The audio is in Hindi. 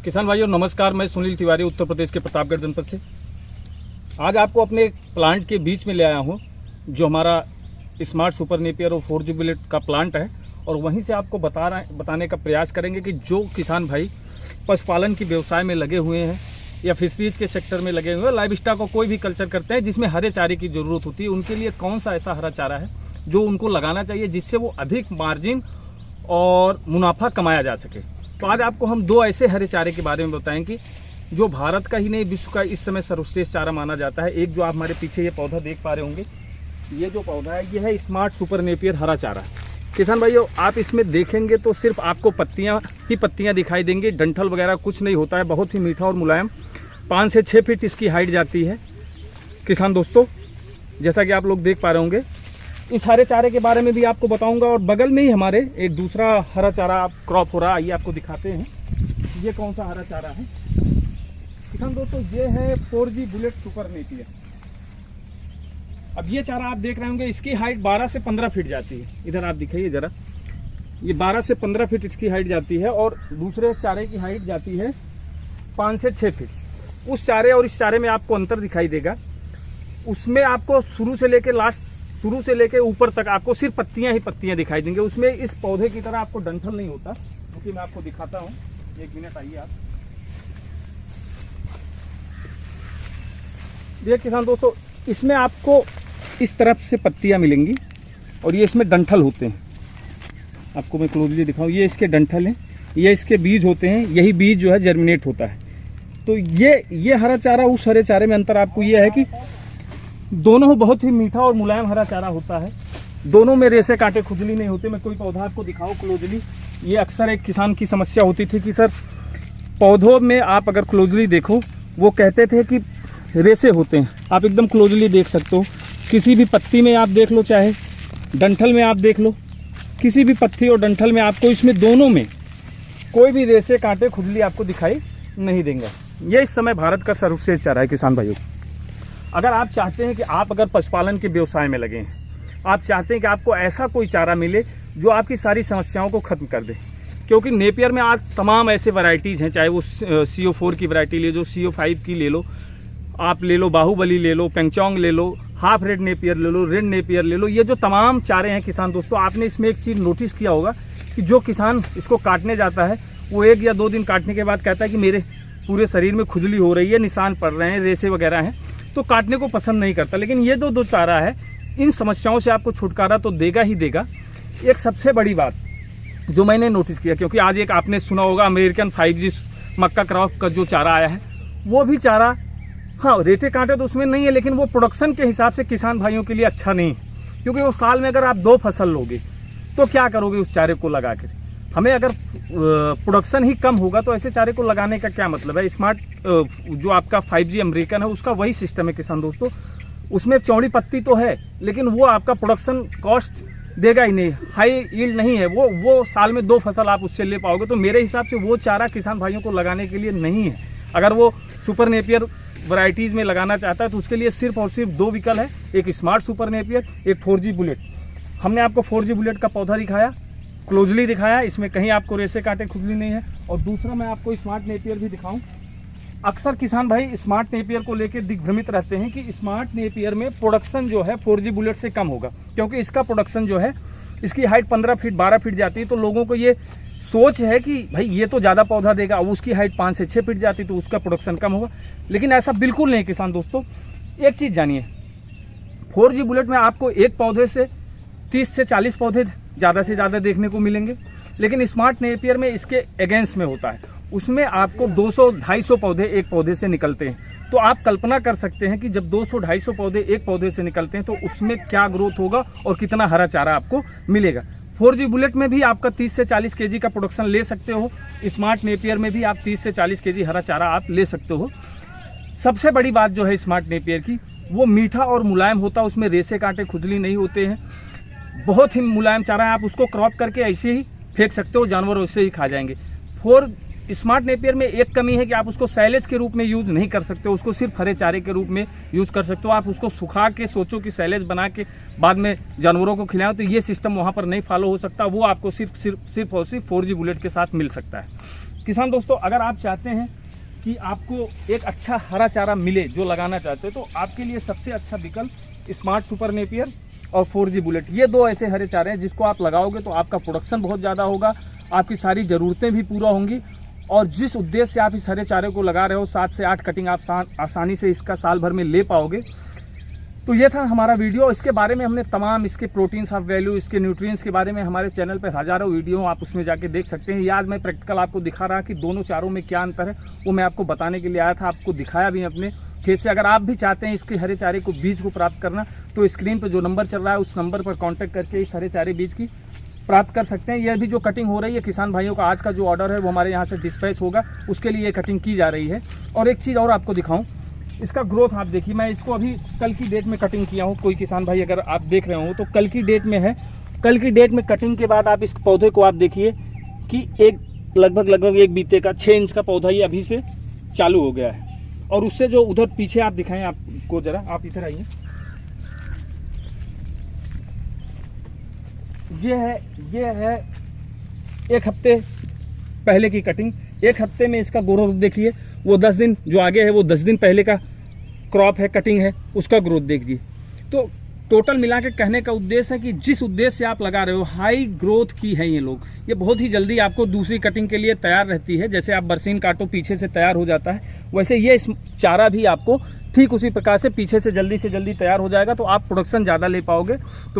किसान भाइयों नमस्कार, मैं सुनील तिवारी उत्तर प्रदेश के प्रतापगढ़ जनपद से। आज आपको अपने प्लांट के बीच में ले आया हूं, जो हमारा स्मार्ट सुपर नेपियर और 4G बुलेट का प्लांट है। और वहीं से आपको बताने का प्रयास करेंगे कि जो किसान भाई पशुपालन के व्यवसाय में लगे हुए हैं या फिशरीज के सेक्टर में लगे हुए हैं, लाइव स्टॉक को कोई भी कल्चर करते हैं जिसमें हरे चारे की ज़रूरत होती है, उनके लिए कौन सा ऐसा हरा चारा है जो उनको लगाना चाहिए जिससे वो अधिक मार्जिन और मुनाफा कमाया जा सके। तो आज आपको हम दो ऐसे हरे चारे के बारे में बताएं कि जो भारत का ही नहीं विश्व का इस समय सर्वश्रेष्ठ चारा माना जाता है। एक जो आप हमारे पीछे ये पौधा देख पा रहे होंगे, ये जो पौधा है ये है स्मार्ट सुपर नेपियर हरा चारा। किसान भाइयों आप इसमें देखेंगे तो सिर्फ आपको पत्तियां ही पत्तियां दिखाई देंगी, डंठल वगैरह कुछ नहीं होता है। बहुत ही मीठा और मुलायम, 5 से 6 फीट इसकी हाइट जाती है। किसान दोस्तों जैसा कि आप लोग देख पा रहे होंगे, इस हरे चारे के बारे में भी आपको बताऊंगा। और बगल में ही हमारे एक दूसरा हरा चारा क्रॉप हो रहा है, आइए आपको दिखाते हैं ये कौन सा हरा चारा है। किसान दोस्तों ये है 4G बुलेट सुपर नेपियर। अब ये चारा आप देख रहे होंगे, इसकी हाइट 12 से 15 फीट जाती है। इधर आप दिखाइए जरा, ये 12 से 15 फीट इसकी हाइट जाती है और दूसरे चारे की हाइट जाती है 5 से 6 फीट। उस चारे और इस चारे में आपको अंतर दिखाई देगा। उसमें आपको शुरू से लेके ऊपर तक आपको सिर्फ पत्तियां ही पत्तियां दिखाई देंगे। उसमें इस पौधे की तरह आपको डंठल नहीं होता, क्योंकि मैं आपको दिखाता हूं। 1 मिनट आइए आप देखिए। किसान दोस्तों इसमें आपको इस तरफ से पत्तियां मिलेंगी और ये इसमें डंठल होते हैं। आपको मैं क्लोजली दिखाऊं, ये इसके डंठल हैं, ये इसके बीज होते हैं। यही बीज जो है जर्मिनेट होता है। तो ये हरा चारा उस हरे चारे में अंतर आपको ये है कि दोनों बहुत ही मीठा और मुलायम हरा चारा होता है। दोनों में रेसे कांटे खुजली नहीं होते। मैं कोई पौधा आपको दिखाऊं क्लोजली। ये अक्सर एक किसान की समस्या होती थी कि सर पौधों में आप अगर क्लोजली देखो, वो कहते थे कि रेसे होते हैं। आप एकदम क्लोजली देख सकते हो, किसी भी पत्ती में आप देख लो, चाहे डंठल में आप देख लो, किसी भी पत्ती और डंठल में आपको इसमें दोनों में कोई भी रेसे कांटे खुजली आपको दिखाई नहीं देंगे। ये इस समय भारत का सर्वश्रेष्ठ चारा है। किसान भाइयों अगर आप चाहते हैं कि आप अगर पशुपालन के व्यवसाय में लगे हैं, आप चाहते हैं कि आपको ऐसा कोई चारा मिले जो आपकी सारी समस्याओं को खत्म कर दे, क्योंकि नेपियर में आज तमाम ऐसे वैरायटीज़ हैं। चाहे वो CO4 की वैरायटी ले लो, CO5 की ले लो, आप ले लो बाहुबली ले लो, पेंगचोंग ले लो, हाफ रेड नेपियर ले लो, रेड नेपियर ले लो। ये जो तमाम चारे हैं किसान दोस्तों, आपने इसमें एक चीज़ नोटिस किया होगा कि जो किसान इसको काटने जाता है वो 1 या 2 दिन काटने के बाद कहता है कि मेरे पूरे शरीर में खुजली हो रही है, निशान पड़ रहे हैं, रेसे वगैरह हैं, तो काटने को पसंद नहीं करता। लेकिन ये दो चारा है, इन समस्याओं से आपको छुटकारा तो देगा ही देगा। एक सबसे बड़ी बात जो मैंने नोटिस किया, क्योंकि आज एक आपने सुना होगा अमेरिकन 5G मक्का क्रॉप का जो चारा आया है, वो भी चारा हाँ रेटे कांटे तो उसमें नहीं है, लेकिन वो प्रोडक्शन के हिसाब से किसान भाइयों के लिए अच्छा नहीं है। क्योंकि वो साल में अगर आप 2 फसल लोगे तो क्या करोगे उस चारे को लगा कर? हमें अगर प्रोडक्शन ही कम होगा तो ऐसे चारे को लगाने का क्या मतलब है। स्मार्ट जो आपका 5G अमेरिकन है उसका वही सिस्टम है किसान दोस्तों। उसमें चौड़ी पत्ती तो है, लेकिन वो आपका प्रोडक्शन कॉस्ट देगा ही नहीं, हाई यील्ड नहीं है। वो साल में 2 फसल आप उससे ले पाओगे। तो मेरे हिसाब से वो चारा किसान भाइयों को लगाने के लिए नहीं है। अगर वो सुपर नेपियर वैरायटीज़ में लगाना चाहता है तो उसके लिए सिर्फ और सिर्फ 2 विकल्प है, एक स्मार्ट सुपर नेपियर, एक 4G बुलेट। हमने आपको 4G बुलेट का पौधा दिखाया, क्लोजली दिखाया, इसमें कहीं आपको रेसे कांटे खुजली नहीं है। और दूसरा मैं आपको स्मार्ट नेपियर भी दिखाऊं। अक्सर किसान भाई स्मार्ट नेपियर को लेकर दिग्भ्रमित रहते हैं कि स्मार्ट नेपियर में प्रोडक्शन जो है 4G बुलेट से कम होगा, क्योंकि इसका प्रोडक्शन जो है, इसकी हाइट 15 फीट 12 फीट जाती है। तो लोगों को ये सोच है कि भाई ये तो ज़्यादा पौधा देगा, अब उसकी हाइट 5 से 6 फीट जाती तो उसका प्रोडक्शन कम होगा। लेकिन ऐसा बिल्कुल नहीं किसान दोस्तों। एक चीज़ जानिए, 4G बुलेट में आपको एक पौधे से 30 से 40 पौधे ज़्यादा से ज़्यादा देखने को मिलेंगे, लेकिन स्मार्ट नेपियर में इसके अगेंस्ट में होता है। उसमें आपको 200-250 पौधे एक पौधे से निकलते हैं। तो आप कल्पना कर सकते हैं कि जब 200-250 पौधे एक पौधे से निकलते हैं तो उसमें क्या ग्रोथ होगा और कितना हरा चारा आपको मिलेगा। 4G बुलेट में भी आपका 30 से 40 kg का प्रोडक्शन ले सकते हो। स्मार्ट नेपियर में भी आप 30 से 40 kg हरा चारा आप ले सकते हो। सबसे बड़ी बात जो है स्मार्ट नेपियर की, वो मीठा और मुलायम होता है, उसमें रेसे कांटे खुजली नहीं होते हैं। बहुत ही मुलायम चारा है, आप उसको क्रॉप करके ऐसे ही फेंक सकते हो, जानवर वैसे ही खा जाएंगे। स्मार्ट नेपियर में एक कमी है कि आप उसको सैलेज के रूप में यूज़ नहीं कर सकते, उसको सिर्फ हरे चारे के रूप में यूज़ कर सकते हो। आप उसको सुखा के सोचो कि सैलेज बना के बाद में जानवरों को खिलाओ, तो ये सिस्टम वहाँ पर नहीं फॉलो हो सकता। वो आपको सिर्फ और सिर्फ 4G बुलेट के साथ मिल सकता है। किसान दोस्तों, अगर आप चाहते हैं कि आपको एक अच्छा हरा चारा मिले जो लगाना चाहते हैं, तो आपके लिए सबसे अच्छा विकल्प स्मार्ट सुपर नेपियर और 4G बुलेट, ये 2 ऐसे हरे चारे हैं जिसको आप लगाओगे तो आपका प्रोडक्शन बहुत ज़्यादा होगा, आपकी सारी ज़रूरतें भी पूरा होंगी, और जिस उद्देश्य से आप इस हरे चारे को लगा रहे हो 7 से 8 कटिंग आप आसानी से इसका साल भर में ले पाओगे। तो ये था हमारा वीडियो। इसके बारे में हमने तमाम इसके प्रोटीन्स ऑफ वैल्यू, इसके न्यूट्रिएंट्स के बारे में हमारे चैनल पर हज़ारों वीडियो आप उसमें जाके देख सकते हैं। ये आज मैं प्रैक्टिकल आपको दिखा रहा कि दोनों चारों में क्या अंतर है, वो मैं आपको बताने के लिए आया था, आपको दिखाया भी अपने खेत से। अगर आप भी चाहते हैं इसके हरे चारे को बीज को प्राप्त करना, तो स्क्रीन पर जो नंबर चल रहा है उस नंबर पर कॉन्टैक्ट करके इस हरे चारे बीज की प्राप्त कर सकते हैं। यह भी जो कटिंग हो रही है किसान भाइयों का आज का जो ऑर्डर है वो हमारे यहाँ से डिस्पैच होगा, उसके लिए कटिंग की जा रही है। और एक चीज़ और आपको दिखाऊं, इसका ग्रोथ आप देखिए, मैं इसको अभी कल की डेट में कटिंग किया हूँ। कोई किसान भाई अगर आप देख रहे हो तो कल की डेट में है, कल की डेट में कटिंग के बाद आप इस पौधे को आप देखिए कि लगभग एक बीते का 6 इंच का पौधा ये अभी से चालू हो गया है। और उससे जो उधर पीछे आप दिखाएं आपको, जरा आप इधर आइए, ये है 1 हफ्ते पहले की कटिंग। 1 हफ्ते में इसका ग्रोथ देखिए, वो 10 दिन जो आगे है वो 10 दिन पहले का क्रॉप है, कटिंग है, उसका ग्रोथ देखिए। तो टोटल मिला के कहने का उद्देश्य है कि जिस उद्देश्य से आप लगा रहे हो, हाई ग्रोथ की है ये लोग, ये बहुत ही जल्दी आपको दूसरी कटिंग के लिए तैयार रहती है। जैसे आप बरसीन काटो पीछे से तैयार हो जाता है, वैसे ये चारा भी आपको ठीक उसी प्रकार से पीछे से जल्दी तैयार हो जाएगा, तो आप प्रोडक्शन ज़्यादा ले पाओगे। तो